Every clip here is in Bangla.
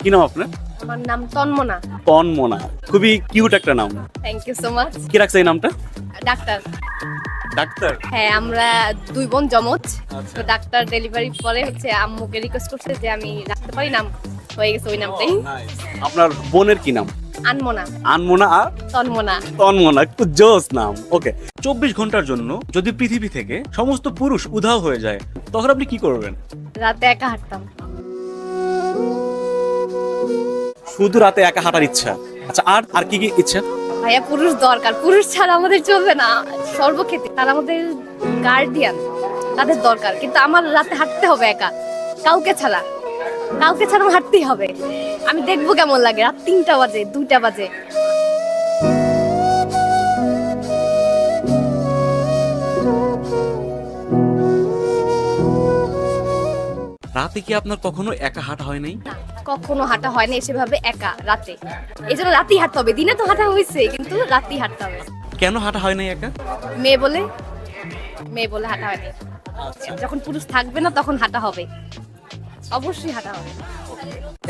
কি নাম আপনার? আমার নাম তন্মনা। তন্মনা, খুবই কিউট একটা নাম। Thank you so much. কি রাখছে এই নামটা? ডাক্তার। ডাক্তার? হ্যাঁ, আমরা দুই বোন জমজ। আচ্ছা। তো ডাক্তার ডেলিভারি পরে হচ্ছে আম্মুকে রিকোয়েস্ট করছে যে আমি রাখতে পারি, নাম হয়ে গেছে ওই নামটাই। আপনার বোনের কি নাম? আনমনা। আনমনা আর তন্মনা। তন্মনা, একটু জোস নাম। ওকে, 24 ঘন্টার জন্য যদি পৃথিবী থেকে সমস্ত পুরুষ উধাও হয়ে যায়, তখন আপনি কি করবেন? রাতে একা হাঁটতাম। শুধু রাতে একা হাঁটার ইচ্ছা? আচ্ছা, আর আর কি কি ইচ্ছা? ভাইয়া, পুরুষ দরকার, পুরুষ ছাড়া আমাদের চলবে না সর্বক্ষেত্রে। তারা আমাদের গার্ডিয়ান, তাদের দরকার। কিন্তু আমার রাতে হাঁটতে হবে একা, কাউকে ছাড়া। কাউকে ছাড়া আমার হাঁটতেই হবে। আমি দেখবো কেমন লাগে রাত 3টা বাজে, 2টা বাজে। রাতে কি আপনার কখনো একা হাঁটা হয় নাই? না, কখনো হাঁটা হয় না সেভাবে একা রাতে। এই জন্য রাতেই হাঁটতে হবে। দিনে তো হাঁটা হয়েছে, কিন্তু রাতেই হাঁটতে হবে। কেন হাঁটা হয় নাই একা? মেয়ে বলে, মেয়ে বলে হাঁটা হয়নি। যখন পুরুষ থাকবে না তখন হাঁটা হবে, অবশ্যই হাঁটা হবে।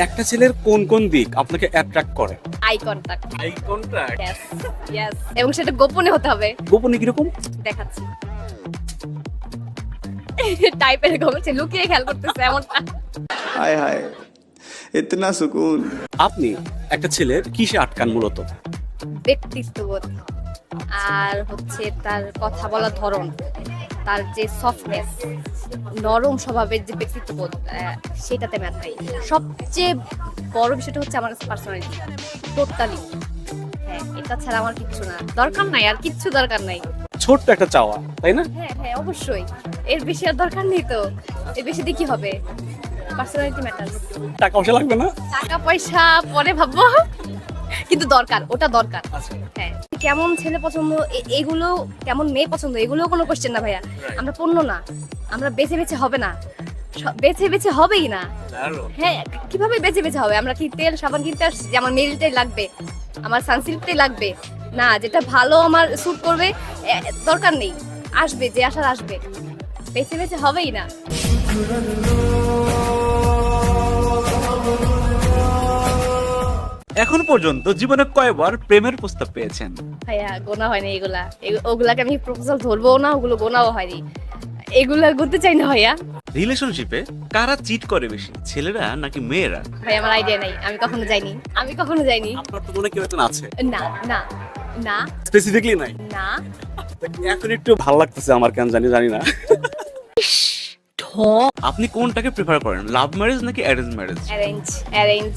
একটা ছেলের কোন কোন দিক আপনাকে অ্যাট্রাক্ট করে? Eye contact. Eye contact. Yes, yes. এবং সেটা গোপনে হতে হবে। গোপনে কিরকম? দেখাচ্ছি। টাইপের গোপনে লুকিয়ে খেয়াল করতেছে এমনটা। हाय हाय इतना सुकून। আপনি একটা ছেলের কিসে আটকান মূলত? ব্যক্তিত্ববোধ, আর হচ্ছে তার কথা বলার ধরন, তার যে সফটনেস, নরম স্বভাবের যে ব্যক্তিত্ববোধ, সেটাতে ম্যাটার। সবচেয়ে বড় বিষয়টা হচ্ছে আমার কাছে পার্সোনালিটি, টোটালি। হ্যাঁ, এটা ছাড়া আমার কিচ্ছু না, দরকার নাই, আর কিচ্ছু দরকার নাই। ছোট্ট একটা চাওয়া, তাই না? হ্যাঁ হ্যাঁ, অবশ্যই। এর বেশি আর দরকার নেই তো। এর বেশি দিয়ে কি হবে? Personality matter. টাকা পয়সা লাগবে না? টাকা পয়সা পরে ভাববো, কিন্তু দরকার, ওটা দরকার। হ্যাঁ, কেমন ছেলে পছন্দ, এগুলো কেমন মেয়ে পছন্দ, এগুলো কোনো কোশ্চেন না ভাইয়া। আমরা পণ্য না, আমরা বেছে বেছে হবে না, বেছে বেছে হবেই না। হ্যাঁ, কিভাবে বেছে বেছে হবে? আমরা কি তেল সাবান কিনতে আসছি যে আমার মেরিলটাই লাগবে, আমার সানসিল্কটাই লাগবে? না, যেটা ভালো আমার স্যুট করবে, দরকার নেই। আসবে যে আসার আসবে, বেছে বেছে হবেই না। এখন পর্যন্ত জীবনে কয়বার প্রেমের প্রস্তাব পেয়েছেন? ভাইয়া, গোনা হয়নি এগুলা। ওগুলাকে আমি প্রপোজাল ধরবো না, ওগুলো গোনাও হয়নি। এগুলা করতে চাই না ভাইয়া। রিলেশনশিপে কারা চিট করে বেশি, ছেলেরা নাকি মেয়েরা? ভাই, আমার আইডিয়া নাই, আমি কখনো যাইনি, আমি কখনো যাইনি। আপনার তো মনে কেউ একজন আছে? না না না স্পেসিফিকলি নাই? না। এখন একটু ভালো লাগতেছে আমার, কেন জানি না। আপনি কোনটাকে প্রেফার করেন, লাভ ম্যারেজ নাকি অ্যারেঞ্জ ম্যারেজ? Arrange, arrange.